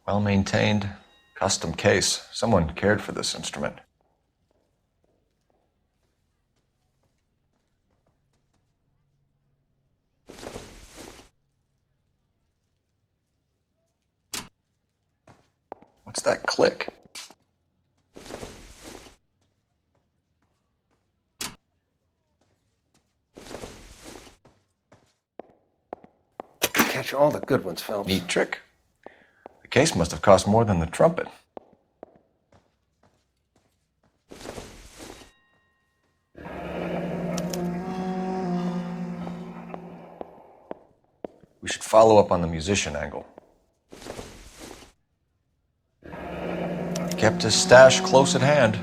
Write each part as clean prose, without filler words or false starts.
Well-maintained, custom case. Someone cared for this instrument. What's that click? Catch all the good ones, Phelps. Neat trick. The case must have cost more than the trumpet. We should follow up on the musician angle. He kept his stash close at hand.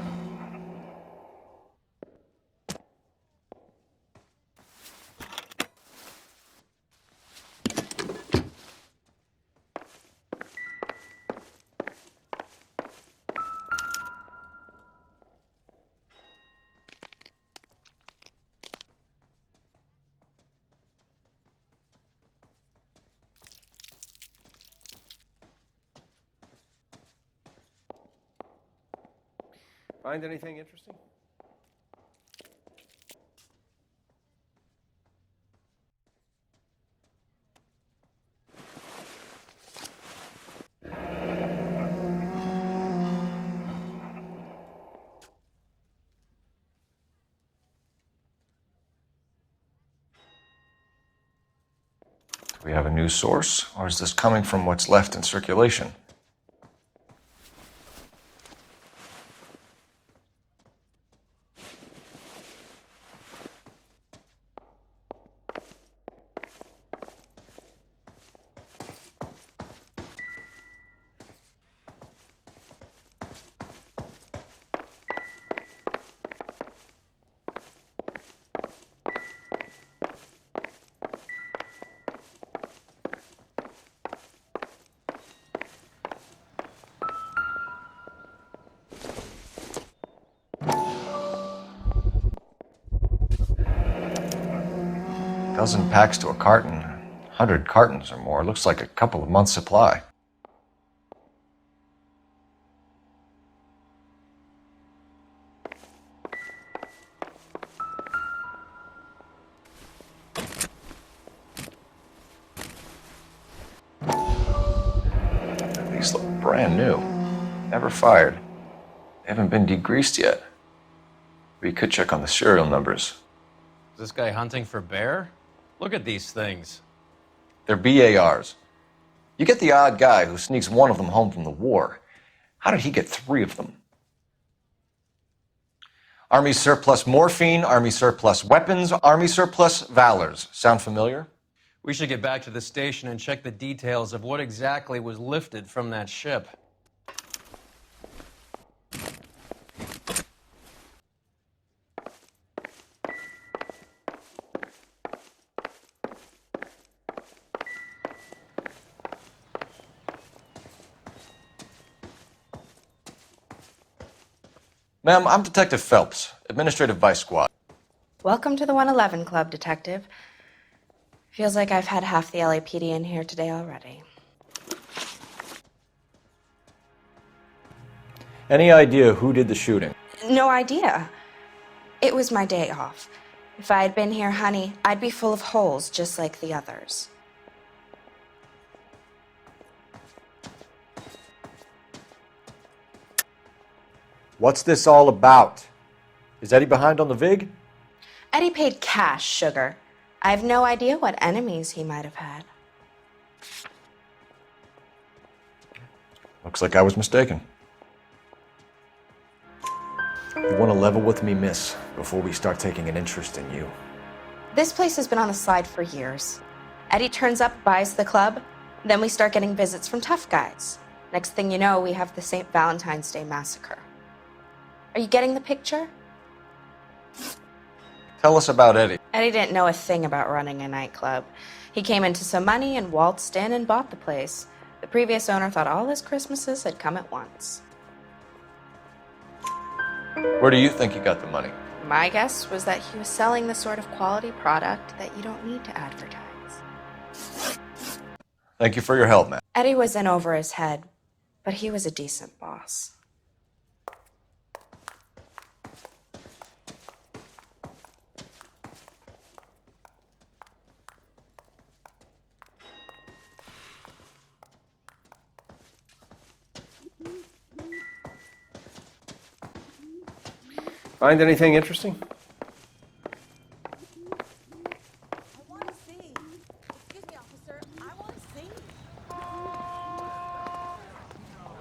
Find anything interesting? Do we have a new source, or is this coming from what's left in circulation? Dozen packs to a carton, 100 cartons or more. Looks like a couple of months' supply. These look brand new. Never fired. They haven't been degreased yet. We could check on the serial numbers. Is this guy hunting for bear? Look at these things. They're BARs. You get the odd guy who sneaks one of them home from the war. How did he get 3 of them? Army surplus morphine, Army surplus weapons, Army surplus valors. Sound familiar? We should get back to the station and check the details of what exactly was lifted from that ship. Ma'am, I'm Detective Phelps, Administrative Vice Squad. Welcome to the 111 Club, Detective. Feels like I've had half the LAPD in here today already. Any idea who did the shooting? No idea. It was my day off. If I had been here, honey, I'd be full of holes just like the others. What's this all about? Is Eddie behind on the VIG? Eddie paid cash, sugar. I have no idea what enemies he might have had. Looks like I was mistaken. You want to level with me, miss, before we start taking an interest in you. This place has been on the slide for years. Eddie turns up, buys the club, then we start getting visits from tough guys. Next thing you know, we have the St. Valentine's Day massacre. Are you getting the picture? Tell us about Eddie. Eddie didn't know a thing about running a nightclub. He came into some money and waltzed in and bought the place. The previous owner thought all his Christmases had come at once. Where do you think he got the money? My guess was that he was selling the sort of quality product that you don't need to advertise. Thank you for your help, man. Eddie was in over his head. but he was a decent boss. Find anything interesting? I want to see. Excuse me, officer. I want to see.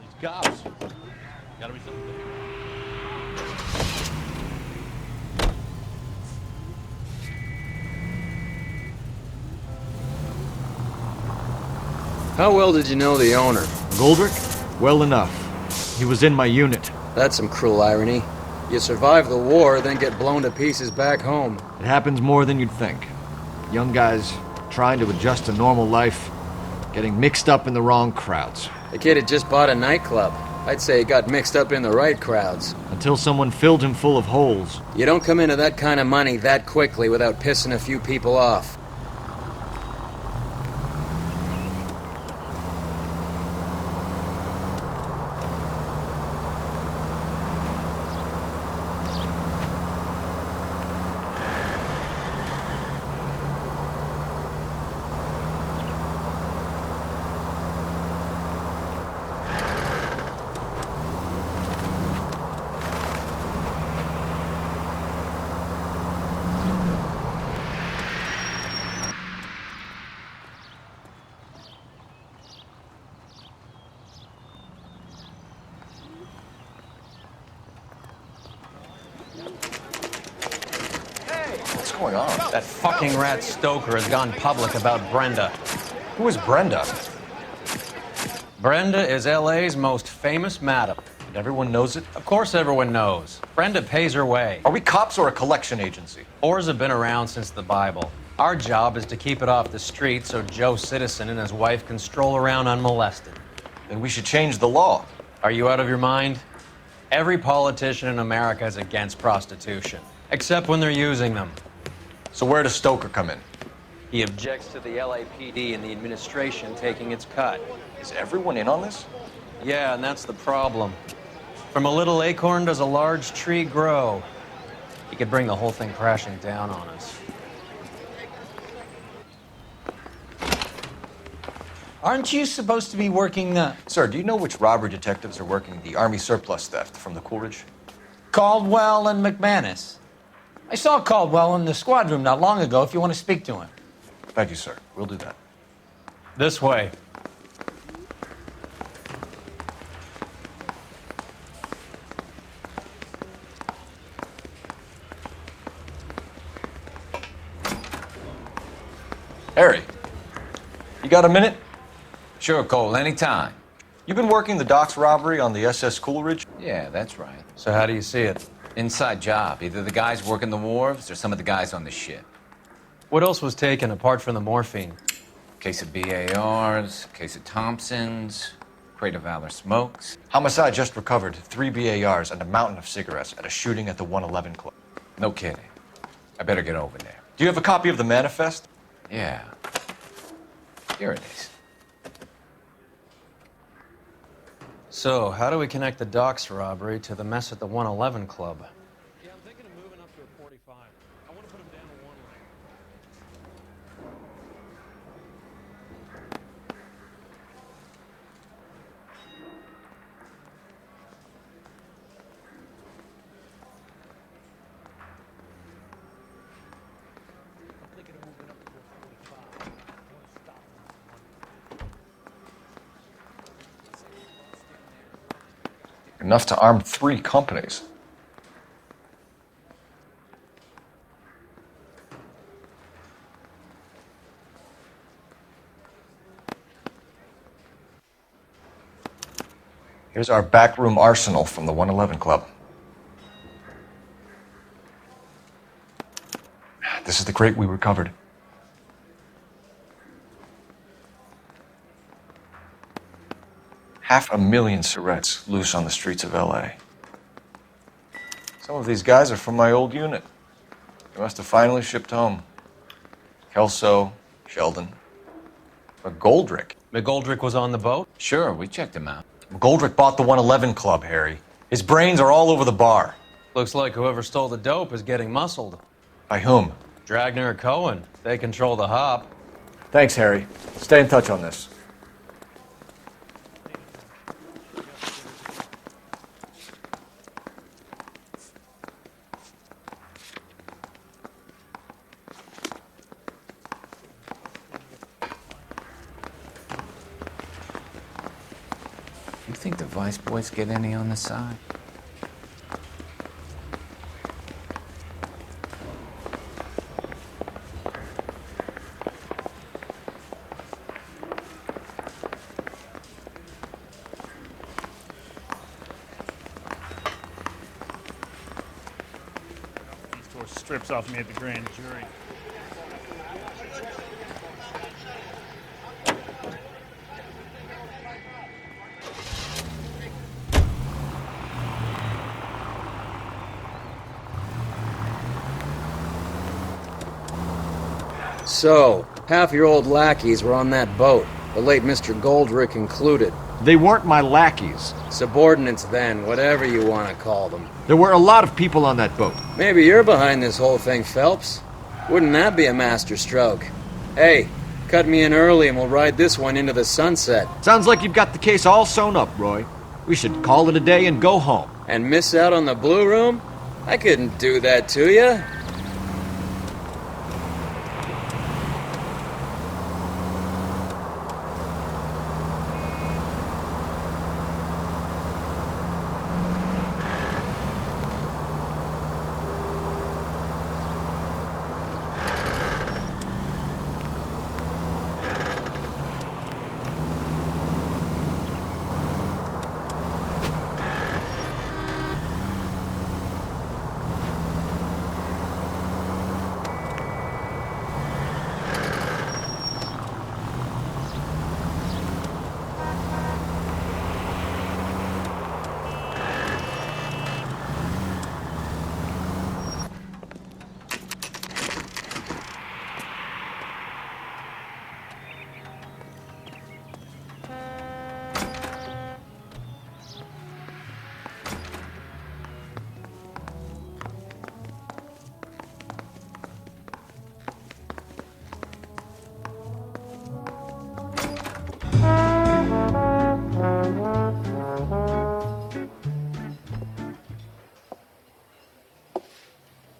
These cops. Gotta be something different. How well did you know the owner? Goldrick? Well enough. He was in my unit. That's some cruel irony. You survive the war, then get blown to pieces back home. It happens more than you'd think. Young guys trying to adjust to normal life, getting mixed up in the wrong crowds. The kid had just bought a nightclub. I'd say he got mixed up in the right crowds. Until someone filled him full of holes. You don't come into that kind of money that quickly without pissing a few people off. What's going on? That fucking rat Stoker has gone public about Brenda. Who is Brenda? Brenda is LA's most famous madam. And everyone knows it? Of course everyone knows. Brenda pays her way. Are we cops or a collection agency? Whores have been around since the Bible. Our job is to keep it off the street so Joe Citizen and his wife can stroll around unmolested. Then we should change the law. Are you out of your mind? Every politician in America is against prostitution, except when they're using them. So where does Stoker come in? He objects to the LAPD and the administration taking its cut. Is everyone in on this? Yeah, and that's the problem. From a little acorn does a large tree grow. He could bring the whole thing crashing down on us. Aren't you supposed to be working the Sir, do you know which robbery detectives are working the Army surplus theft from the Coolidge? Caldwell and McManus? I saw Caldwell in the squad room not long ago if you want to speak to him. Thank you, sir. We'll do that. This way. Harry, you got a minute? Sure, Cole, anytime. You've been working the docks robbery on the SS Coolidge? Yeah, that's right. So how do you see it? Inside job. Either the guys working the wharves or some of the guys on the ship. What else was taken apart from the morphine? Case of BARs, case of Thompsons, crate of Valor smokes. Homicide just recovered 3 BARs and a mountain of cigarettes at a shooting at the 111 Club. No kidding. I better get over there. Do you have a copy of the manifest? Yeah. Here it is. So, how do we connect the docks robbery to the mess at the 111 Club? Yeah, I'm thinking of moving up to a 45. I want to put them down to one lane. I'm thinking of moving up to a 45. I want to stop them at one. Enough to arm 3 companies. Here's our backroom arsenal from the 111 Club. This is the crate we recovered. Half a million cigarettes loose on the streets of LA. Some of these guys are from my old unit. They must have finally shipped home. Kelso, Sheldon. But Goldrick. McGoldrick was on the boat? Sure, we checked him out. Goldrick bought the 111 Club, Harry. His brains are all over the bar. Looks like whoever stole the dope is getting muscled. By whom? Dragner or Cohen. They control the hop. Thanks, Harry. Stay in touch on this. You think the Vice boys get any on the side? These tore strips off me at the grand jury. So, half your old lackeys were on that boat, the late Mr. Goldrick included. They weren't my lackeys. Subordinates then, whatever you want to call them. There were a lot of people on that boat. Maybe you're behind this whole thing, Phelps. Wouldn't that be a master stroke? Hey, cut me in early and we'll ride this one into the sunset. Sounds like you've got the case all sewn up, Roy. We should call it a day and go home. And miss out on the Blue Room? I couldn't do that to you.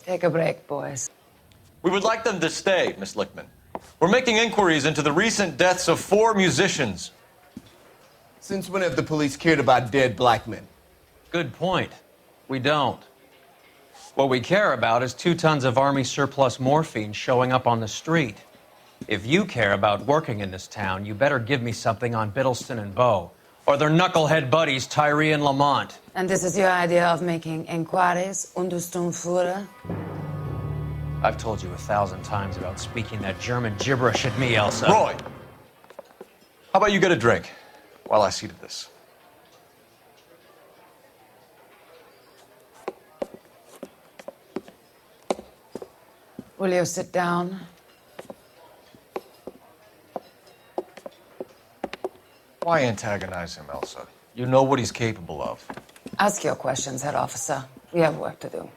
Take a break, boys. We would like them to stay, Miss Lickman. We're making inquiries into the recent deaths of 4 musicians. Since when have the police cared about dead black men? Good point. We don't. What we care about is 2 tons of Army surplus morphine showing up on the street. If you care about working in this town, you better give me something on Biddleston and Bow, or their knucklehead buddies Tyree and Lamont. And this is your idea of making inquiries, Untersturmführer? I've told you 1,000 times about speaking that German gibberish at me, Elsa. Roy! How about you get a drink while I see to this? Will you sit down? Why antagonize him, Elsa? You know what he's capable of. Ask your questions, head officer. We have work to do.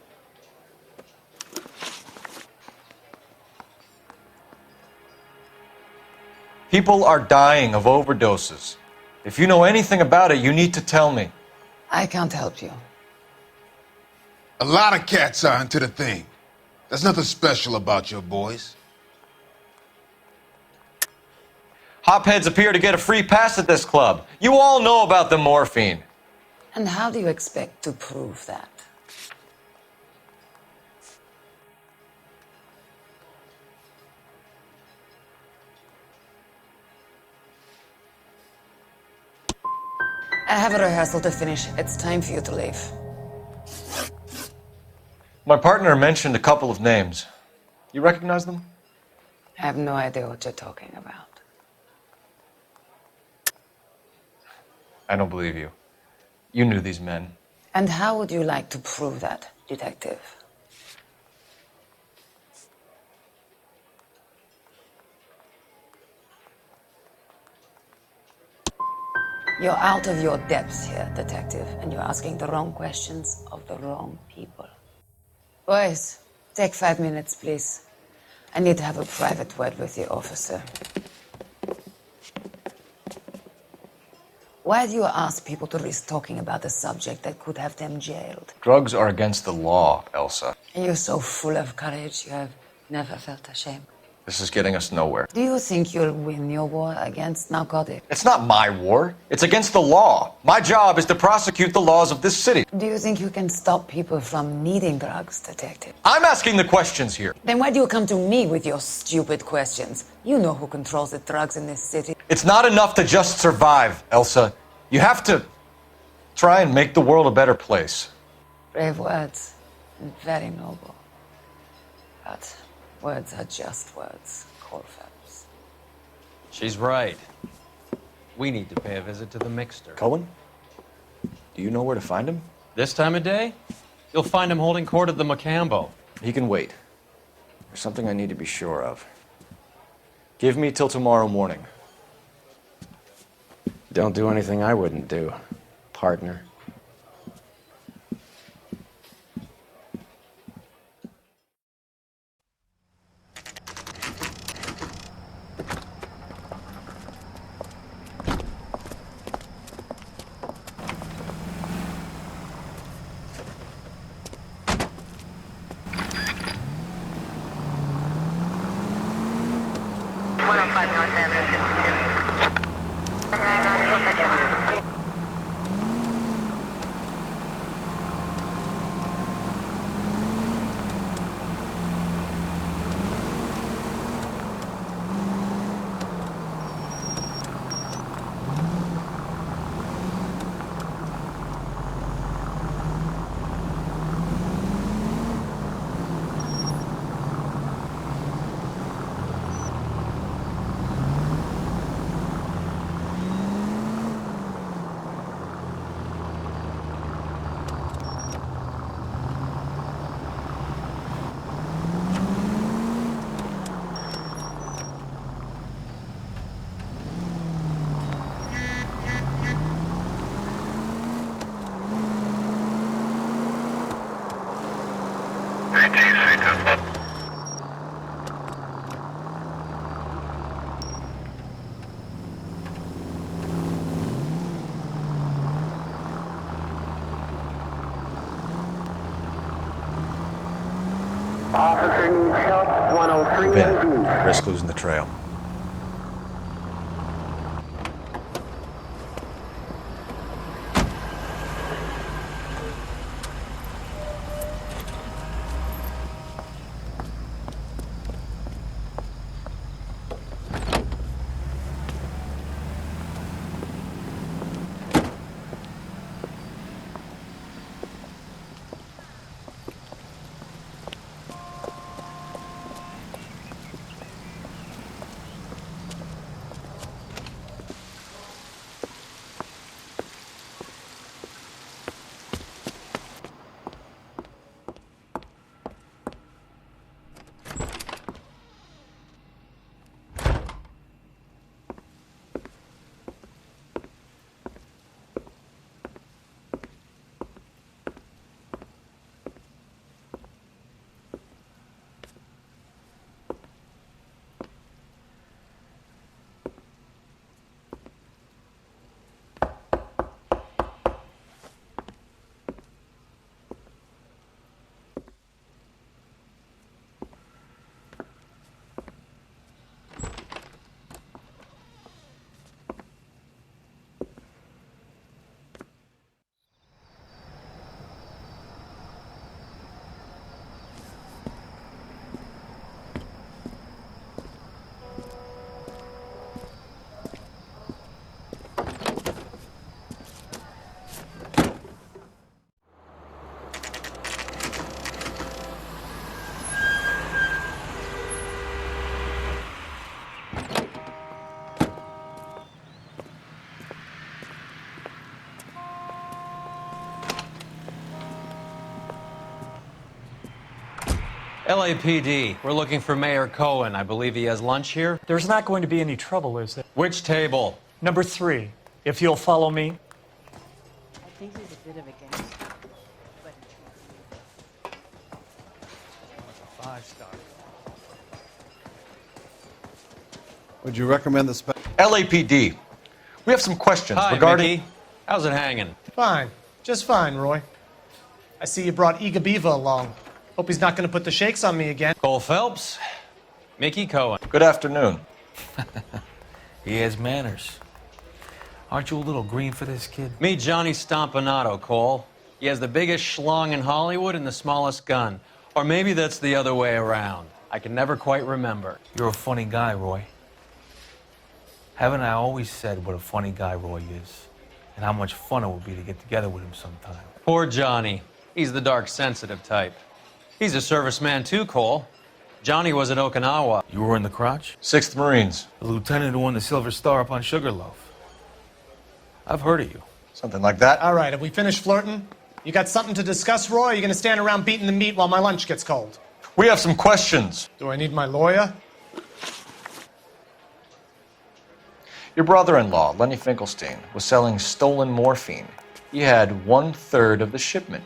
People are dying of overdoses. If you know anything about it, you need to tell me. I can't help you. A lot of cats are into the thing. There's nothing special about your boys. Hopheads appear to get a free pass at this club. You all know about the morphine. And how do you expect to prove that? I have a rehearsal to finish. It's time for you to leave. My partner mentioned a couple of names. You recognize them? I have no idea what you're talking about. I don't believe you. You knew these men. And how would you like to prove that, detective? You're out of your depth here, detective, and you're asking the wrong questions of the wrong people. Boys, take 5 minutes, please. I need to have a private word with the officer. Why do you ask people to risk talking about a subject that could have them jailed? Drugs are against the law, Elsa. You're so full of courage, you have never felt ashamed. This is getting us nowhere. Do you think you'll win your war against narcotics? It's not my war. It's against the law. My job is to prosecute the laws of this city. Do you think you can stop people from needing drugs, detective? I'm asking the questions here. Then why do you come to me with your stupid questions? You know who controls the drugs in this city. It's not enough to just survive, Elsa. You have to try and make the world a better place. Brave words, and very noble. But words are just words, Cole Phelps. She's right. We need to pay a visit to the Mixter. Cohen? Do you know where to find him? This time of day? You'll find him holding court at the Macambo. He can wait. There's something I need to be sure of. Give me till tomorrow morning. Don't do anything I wouldn't do, partner. Ben, risk losing the trail. LAPD, we're looking for Mayor Cohen. I believe he has lunch here. There's not going to be any trouble, is there? Which table? Number 3. If you'll follow me. I think he's a bit of a gangster. But 5-star. Would you recommend the LAPD. We have some questions Hi, regarding... Mickey. How's it hanging? Fine. Just fine, Roy. I see you brought Eager Beaver along. Hope he's not going to put the shakes on me again. Cole Phelps, Mickey Cohen. Good afternoon. He has manners. Aren't you a little green for this kid? Meet Johnny Stompanato, Cole. He has the biggest schlong in Hollywood and the smallest gun. Or maybe that's the other way around. I can never quite remember. You're a funny guy, Roy. Haven't I always said what a funny guy Roy is? And how much fun it would be to get together with him sometime. Poor Johnny. He's the dark, sensitive type. He's a serviceman too, Cole. Johnny was at Okinawa. You were in the crotch? 6th Marines. The lieutenant who won the Silver Star up on Sugarloaf. I've heard of you. Something like that. All right, have we finished flirting? You got something to discuss, Roy? Or are you going to stand around beating the meat while my lunch gets cold? We have some questions. Do I need my lawyer? Your brother-in-law, Lenny Finkelstein, was selling stolen morphine. He had 1/3 of the shipment.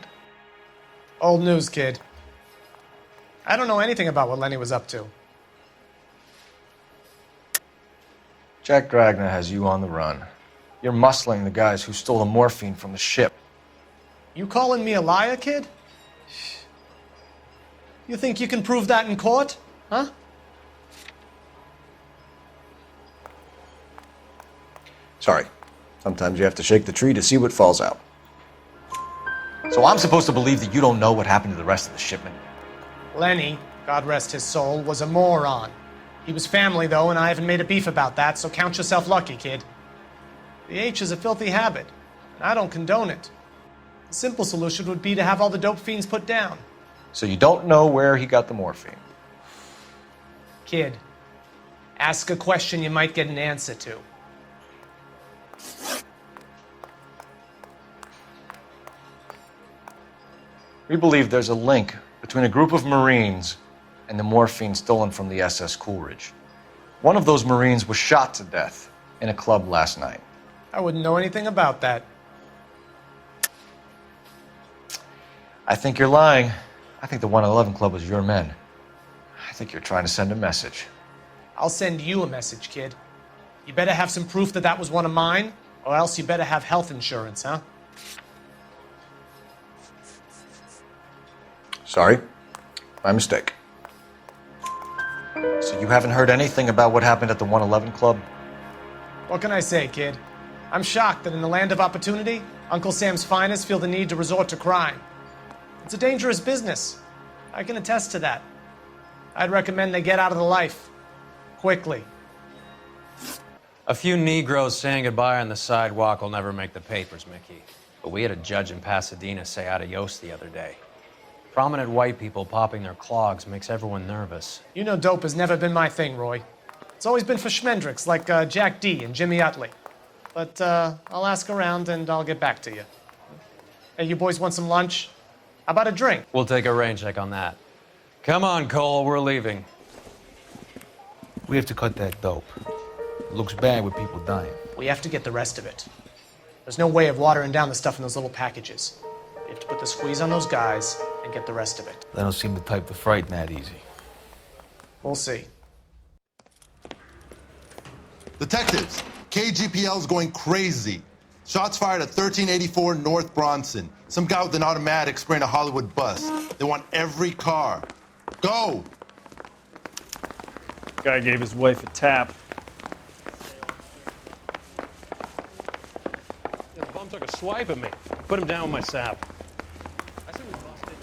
Old news, kid. I don't know anything about what Lenny was up to. Jack Dragna has you on the run. You're muscling the guys who stole the morphine from the ship. You calling me a liar, kid? You think you can prove that in court? Huh? Sorry. Sometimes you have to shake the tree to see what falls out. So I'm supposed to believe that you don't know what happened to the rest of the shipment? Lenny, God rest his soul, was a moron. He was family, though, and I haven't made a beef about that, so count yourself lucky, kid. The H is a filthy habit, and I don't condone it. The simple solution would be to have all the dope fiends put down. So you don't know where he got the morphine? Kid, ask a question you might get an answer to. We believe there's a link between a group of Marines and the morphine stolen from the SS Coolidge. One of those Marines was shot to death in a club last night. I wouldn't know anything about that. I think you're lying. I think the 111 Club was your men. I think you're trying to send a message. I'll send you a message, kid. You better have some proof that that was one of mine, or else you better have health insurance, huh? Sorry. My mistake. So you haven't heard anything about what happened at the 111 Club? What can I say, kid? I'm shocked that in the land of opportunity, Uncle Sam's finest feel the need to resort to crime. It's a dangerous business. I can attest to that. I'd recommend they get out of the life. Quickly. A few Negroes saying goodbye on the sidewalk will never make the papers, Mickey. But we had a judge in Pasadena say adios the other day. Prominent white people popping their clogs makes everyone nervous. You know dope has never been my thing, Roy. It's always been for schmendricks like Jack D. and Jimmy Utley. But I'll ask around and I'll get back to you. Hey, you boys want some lunch? How about a drink? We'll take a rain check on that. Come on, Cole, we're leaving. We have to cut that dope. It looks bad with people dying. We have to get the rest of it. There's no way of watering down the stuff in those little packages. We have to put the squeeze on those guys and get the rest of it. They don't seem the type to frighten that easy. We'll see. Detectives, KGPL's going crazy. Shots fired at 1384 North Bronson. Some guy with an automatic spraying a Hollywood bus. They want every car. Go! Guy gave his wife a tap. The bum took a swipe at me. Put him down with my sap. I said we busted.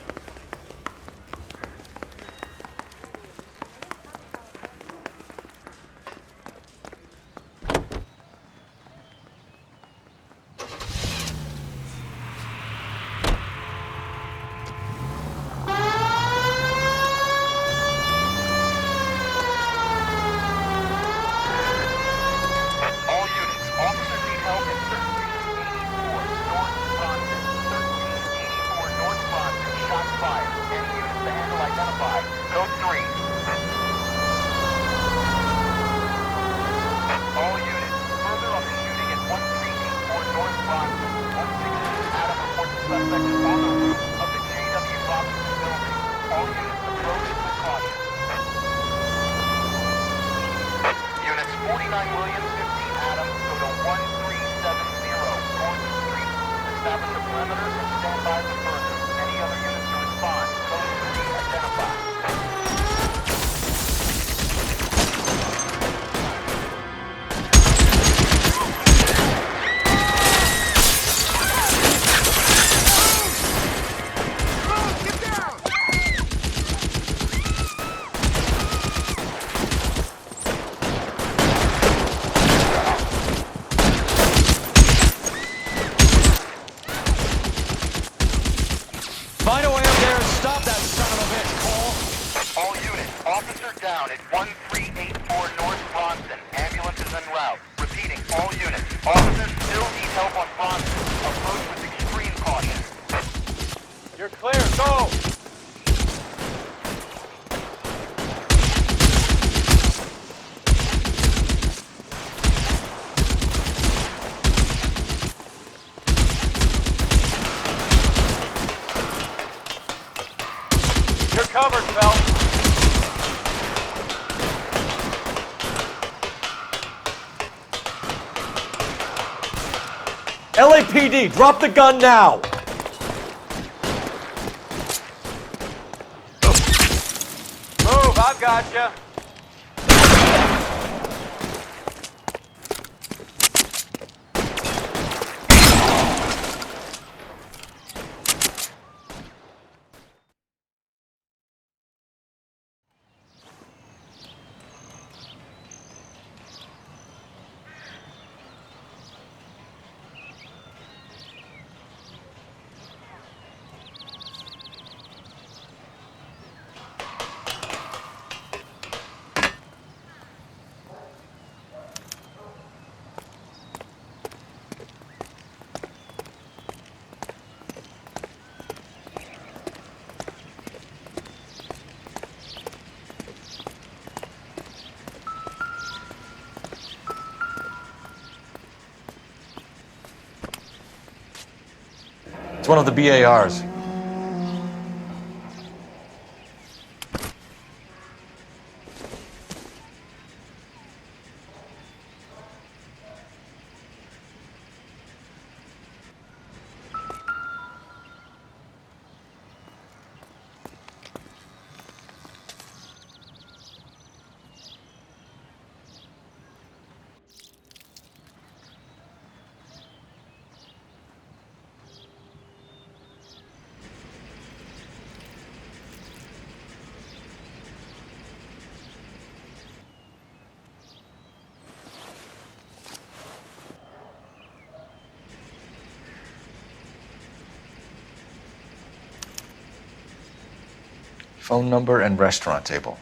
All units, officers need help at 1384 North Bronson, Find a way up there and stop that son of a bitch, Cole. All units, officer down at 1384 North Bronson. Ambulance is en route. Repeating, all units. Officers still need help on Bronson. Approach with extreme caution. You're clear, go! You're covered, Phelps. LAPD, drop the gun now! Move, I've got you. It's one of the BARs. Phone number and restaurant table.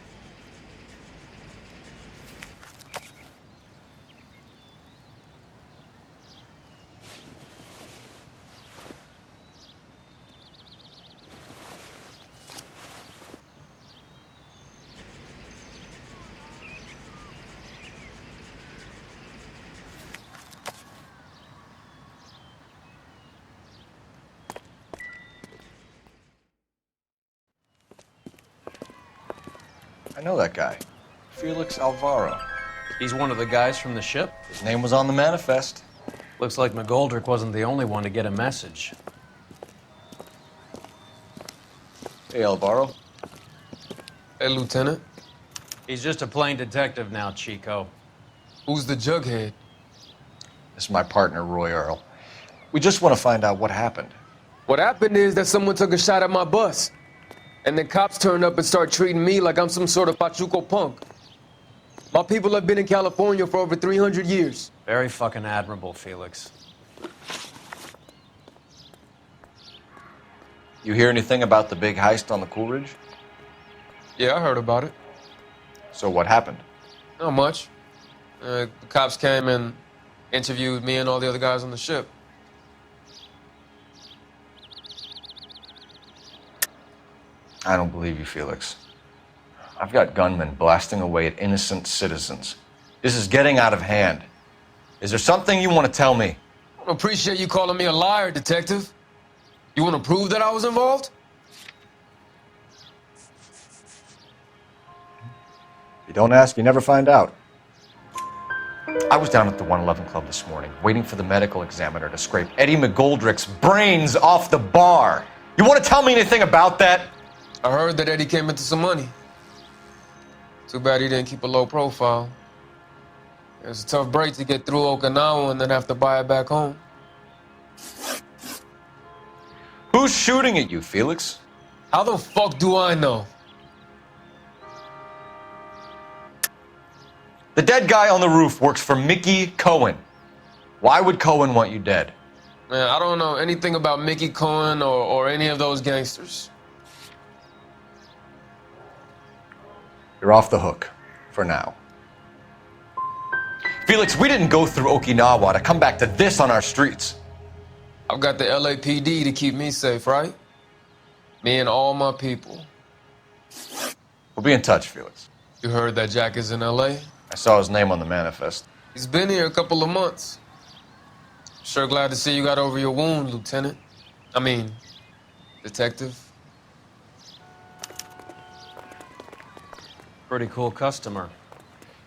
I know that guy. Felix Alvaro. He's one of the guys from the ship? His name was on the manifest. Looks like McGoldrick wasn't the only one to get a message. Hey, Alvaro. Hey, Lieutenant. He's just a plain detective now, Chico. Who's the jughead? This is my partner, Roy Earl. We just want to find out what happened. What happened is that someone took a shot at my bus. And then cops turned up and start treating me like I'm some sort of Pachuco punk. My people have been in California for over 300 years. Very fucking admirable, Felix. You hear anything about the big heist on the Coolidge? Yeah, I heard about it. So what happened? Not much. The cops came and interviewed me and all the other guys on the ship. I don't believe you, Felix. I've got gunmen blasting away at innocent citizens. This is getting out of hand. Is there something you want to tell me? I appreciate you calling me a liar, Detective. You want to prove that I was involved? You don't ask, you never find out. I was down at the 111 Club this morning, waiting for the medical examiner to scrape Eddie McGoldrick's brains off the bar. You want to tell me anything about that? I heard that Eddie came into some money. Too bad he didn't keep a low profile. It was a tough break to get through Okinawa and then have to buy it back home. Who's shooting at you, Felix? How the fuck do I know? The dead guy on the roof works for Mickey Cohen. Why would Cohen want you dead? Man, I don't know anything about Mickey Cohen or any of those gangsters. You're off the hook, for now. Felix, we didn't go through Okinawa to come back to this on our streets. I've got the LAPD to keep me safe, right? Me and all my people. We'll be in touch, Felix. You heard that Jack is in LA? I saw his name on the manifest. He's been here a couple of months. Sure glad to see you got over your wound, Lieutenant. I mean, Detective. Pretty cool customer.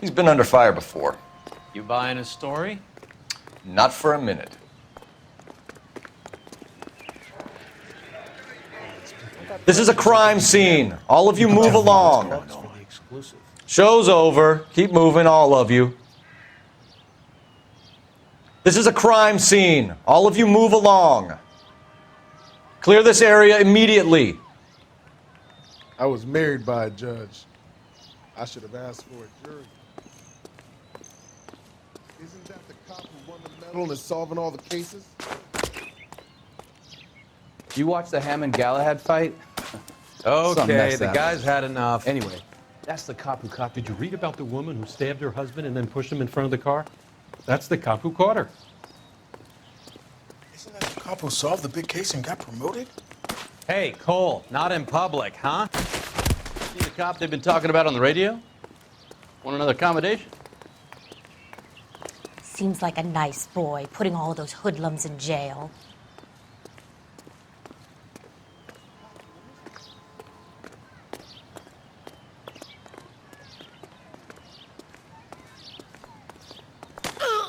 He's been under fire before. You buying his story? Not for a minute. This is a crime scene. All of you move along. Show's over. Keep moving, all of you. This is a crime scene. All of you move along. Clear this area immediately. I was married by a judge. I should have asked for a jury. Isn't that the cop who won the medal and is solving all the cases? You watch the Hammond-Galahad fight? Okay, the guy's had enough. Anyway, that's the cop who caught. Did you read about the woman who stabbed her husband and then pushed him in front of the car? That's the cop who caught her. Isn't that the cop who solved the big case and got promoted? Hey, Cole, not in public, huh? See the cop they've been talking about on the radio? Want another accommodation? Seems like a nice boy, putting all those hoodlums in jail.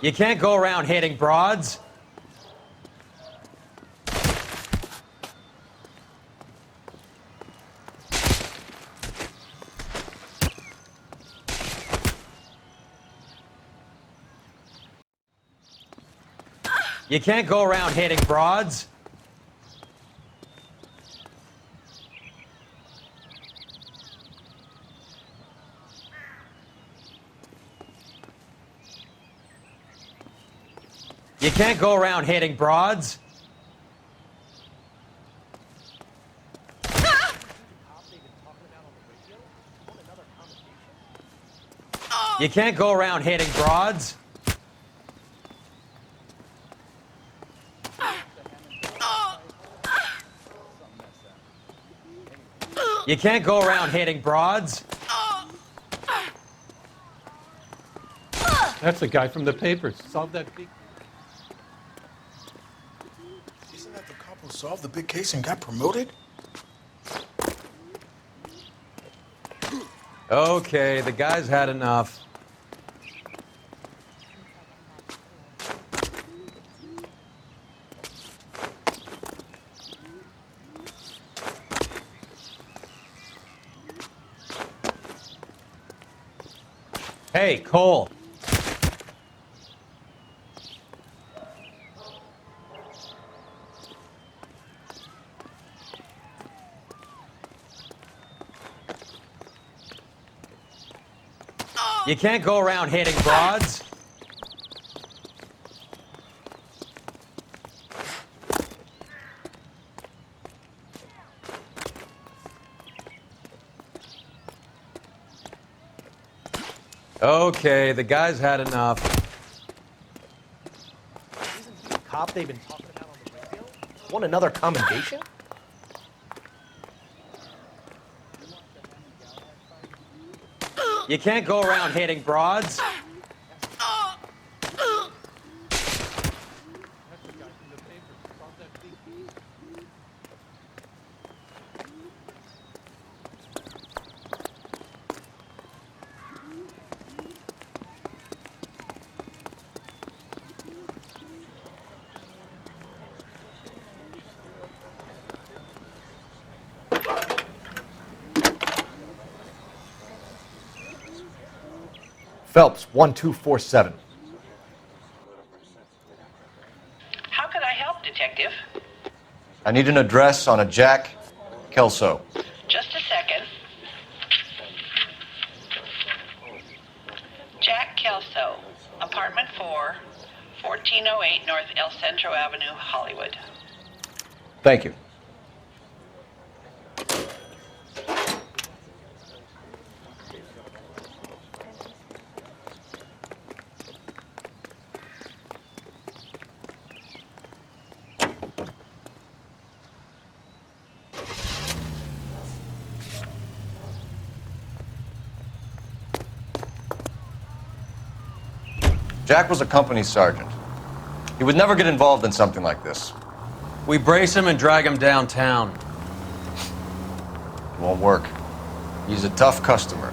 You can't go around hitting broads. You can't go around hitting broads. You can't go around hitting broads. You can't go around hitting broads. You can't go around hitting broads. That's the guy from the papers. Solve that big... Isn't that the cop who solved the big case and got promoted? Okay, the guy's had enough. Hey, Cole. You can't go around hitting broads. Okay, the guy's had enough. Isn't the cop they've been talking about on the radio? Want another commendation? You can't go around hitting broads. Phelps, 1247. How can I help, Detective? I need an address on a Jack Kelso. Just a second. Jack Kelso, apartment 4, 1408 North El Centro Avenue, Hollywood. Thank you. Jack was a company sergeant. He would never get involved in something like this. We brace him and drag him downtown. It won't work. He's a tough customer.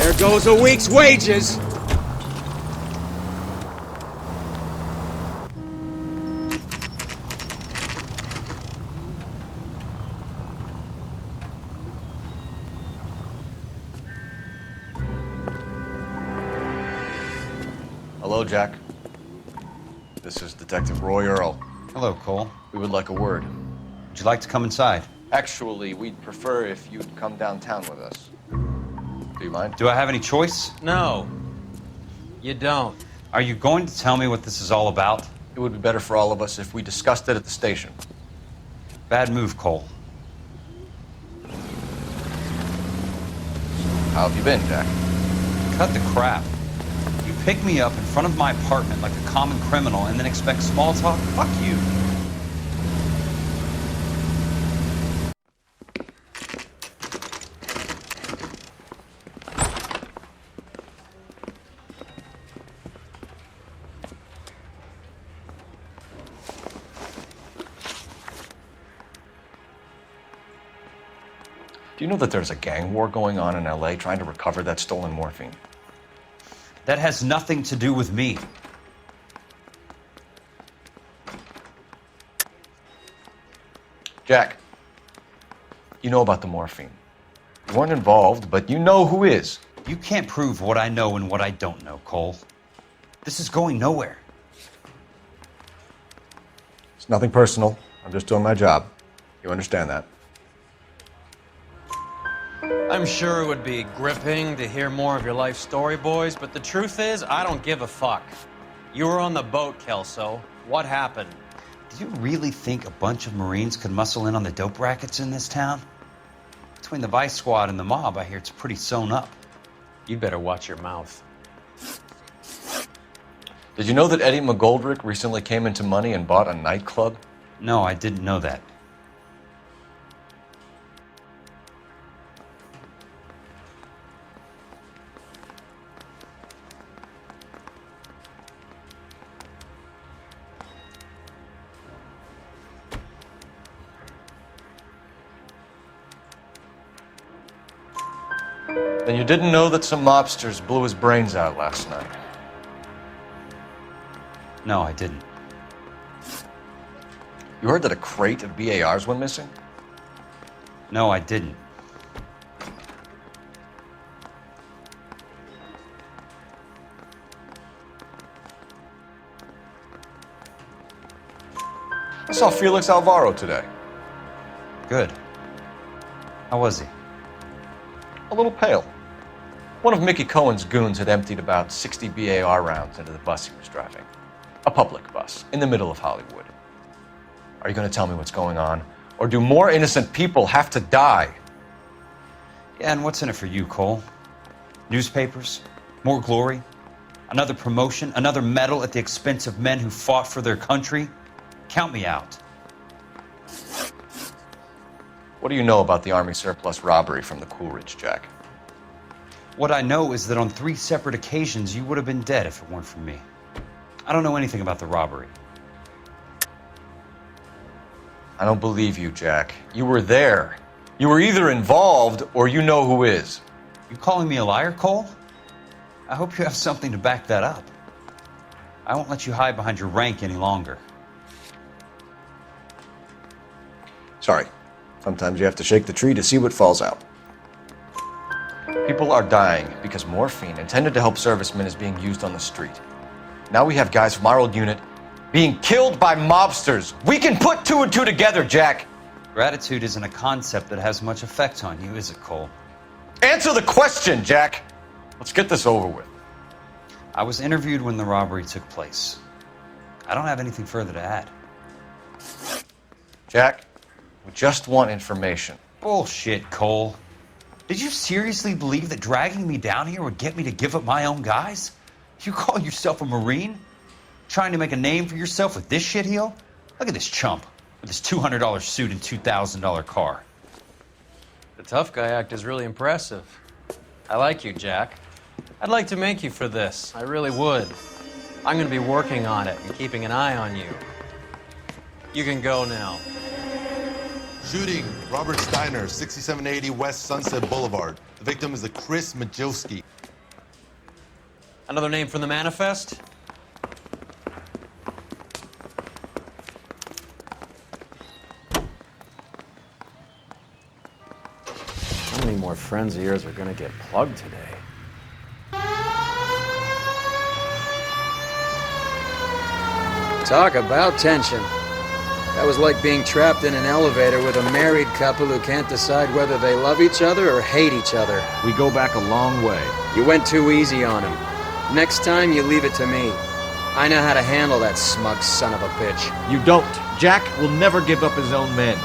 There goes a week's wages. Hello, Jack. This is Detective Roy Earl. Hello, Cole. We would like a word. Would you like to come inside? Actually, we'd prefer if you'd come downtown with us. Do you mind? Do I have any choice? No, you don't. Are you going to tell me what this is all about? It would be better for all of us if we discussed it at the station. Bad move, Cole. How have you been, Jack? Cut the crap. You pick me up in front of my apartment like a common criminal and then expect small talk? Fuck you. Do you know that there's a gang war going on in LA trying to recover that stolen morphine? That has nothing to do with me. Jack, you know about the morphine. You weren't involved, but you know who is. You can't prove what I know and what I don't know, Cole. This is going nowhere. It's nothing personal. I'm just doing my job. You understand that? I'm sure it would be gripping to hear more of your life story, boys, but the truth is, I don't give a fuck. You were on the boat, Kelso. What happened? Do you really think a bunch of Marines could muscle in on the dope rackets in this town? Between the Vice Squad and the mob, I hear it's pretty sewn up. You'd better watch your mouth. Did you know that Eddie McGoldrick recently came into money and bought a nightclub? No, I didn't know that. Then you didn't know that some mobsters blew his brains out last night? No, I didn't. You heard that a crate of BARs went missing? No, I didn't. I saw Felix Alvaro today. Good. How was he? A little pale. One of Mickey Cohen's goons had emptied about 60 BAR rounds into the bus he was driving. A public bus, in the middle of Hollywood. Are you going to tell me what's going on? Or do more innocent people have to die? Yeah, and what's in it for you, Cole? Newspapers? More glory? Another promotion? Another medal at the expense of men who fought for their country? Count me out. What do you know about the Army surplus robbery from the Coolidge, Jack? What I know is that on 3 separate occasions you would have been dead if it weren't for me. I don't know anything about the robbery. I don't believe you, Jack. You were there. You were either involved or you know who is. You calling me a liar, Cole? I hope you have something to back that up. I won't let you hide behind your rank any longer. Sorry. Sometimes you have to shake the tree to see what falls out. People are dying because morphine intended to help servicemen is being used on the street. Now we have guys from our old unit being killed by mobsters. We can put 2 and 2 together, Jack. Gratitude isn't a concept that has much effect on you, is it, Cole? Answer the question, Jack. Let's get this over with. I was interviewed when the robbery took place. I don't have anything further to add. Jack, we just want information. Bullshit, Cole. Did you seriously believe that dragging me down here would get me to give up my own guys? You call yourself a Marine? Trying to make a name for yourself with this shitheel? Look at this chump with his $200 suit and $2,000 car. The tough guy act is really impressive. I like you, Jack. I'd like to make you for this. I really would. I'm going to be working on it and keeping an eye on you. You can go now. Shooting, Robert Steiner, 6780 West Sunset Boulevard. The victim is a Chris Majowski. Another name from the manifest? How many more friends of yours are going to get plugged today? Talk about tension. That was like being trapped in an elevator with a married couple who can't decide whether they love each other or hate each other. We go back a long way. You went too easy on him. Next time, you leave it to me. I know how to handle that smug son of a bitch. You don't. Jack will never give up his own men.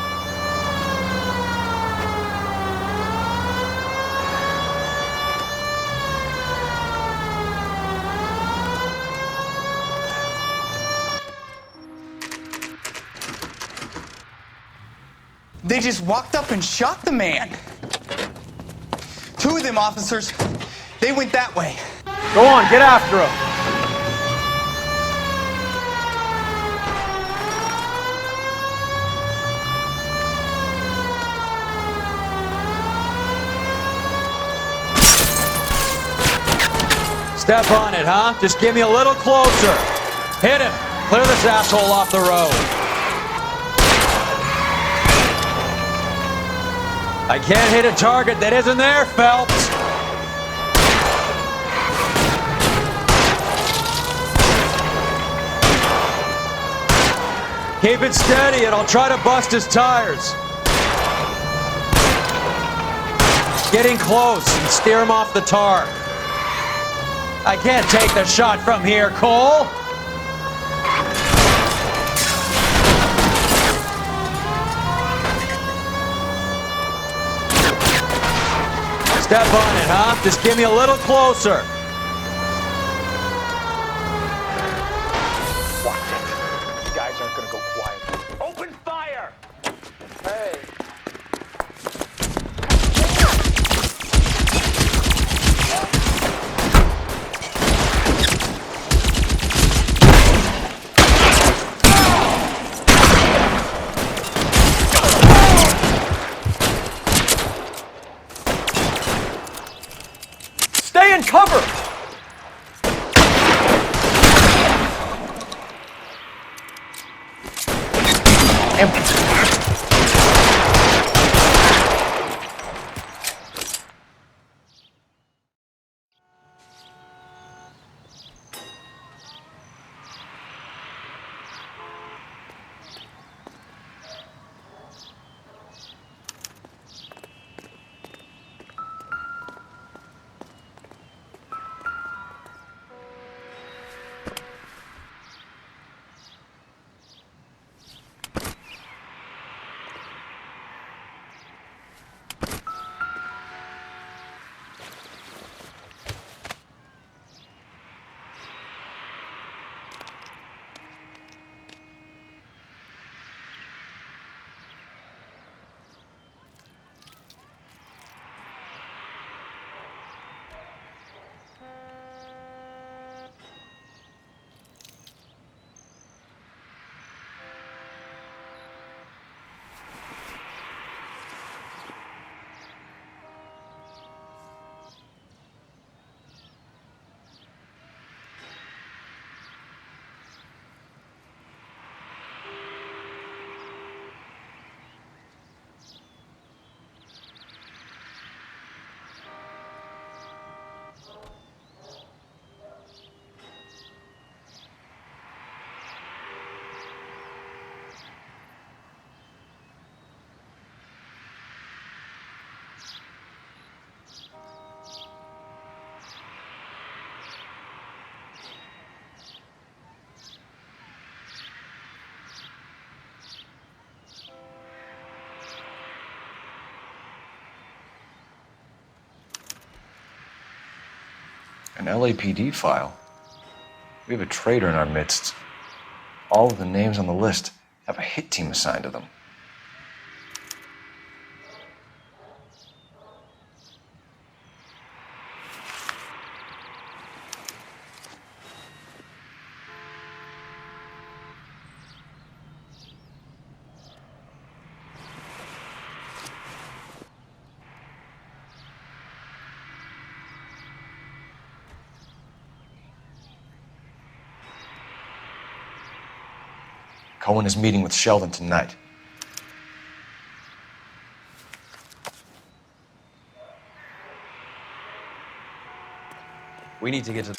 They just walked up and shot the man. 2 of them officers, they went that way. Go on, get after him. Step on it, huh? Just give me a little closer. Hit him. Clear this asshole off the road. I can't hit a target that isn't there, Phelps. Keep it steady and I'll try to bust his tires. Getting close and steer him off the tar. I can't take the shot from here, Cole. Step on it, huh? Just give me a little closer. Watch it. You guys aren't gonna go quiet. Open fire! Hey. Stay in cover! LAPD file. We have a traitor in our midst. All of the names on the list have a hit team assigned to them. Cohen is meeting with Sheldon tonight. We need to get to...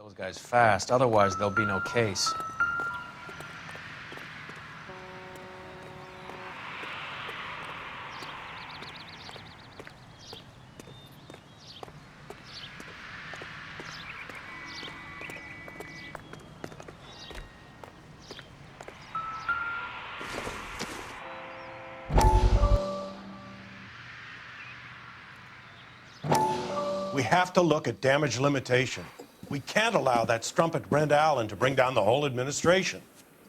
Those guys fast, otherwise there'll be no case. We have to look at damage limitation. We can't allow that strumpet Brent Allen to bring down the whole administration.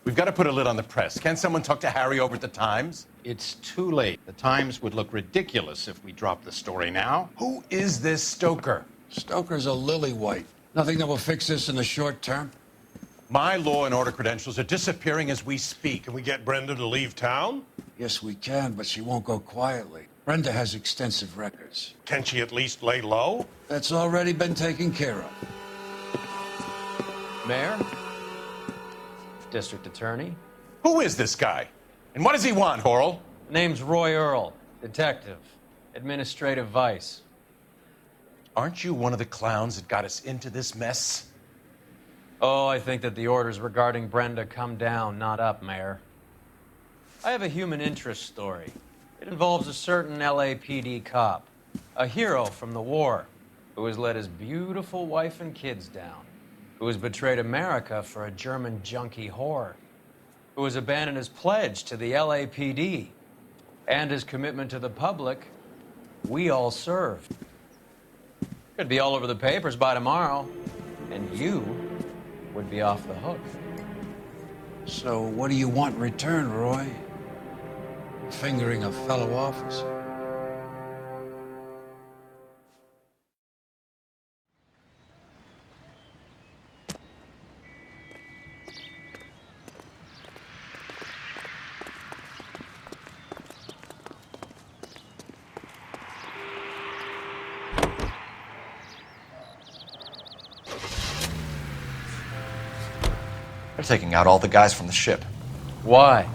We've got to put a lid on the press. Can someone talk to Harry over at the Times? It's too late. The Times would look ridiculous if we dropped the story now. Who is this Stoker? Stoker's a lily-white. Nothing that will fix this in the short term. My law and order credentials are disappearing as we speak. Can we get Brenda to leave town? Yes, we can, but she won't go quietly. Brenda has extensive records. Can she at least lay low? That's already been taken care of. Mayor? District Attorney? Who is this guy? And what does he want, Horrell? Name's Roy Earl, detective, administrative vice. Aren't you one of the clowns that got us into this mess? Oh, I think that the orders regarding Brenda come down, not up, Mayor. I have a human interest story. It involves a certain LAPD cop, a hero from the war, who has let his beautiful wife and kids down, who has betrayed America for a German junkie whore, who has abandoned his pledge to the LAPD and his commitment to the public we all served. Could be all over the papers by tomorrow, and you would be off the hook. So what do you want in return, Roy? Fingering a fellow officer. They're taking out all the guys from the ship. Why?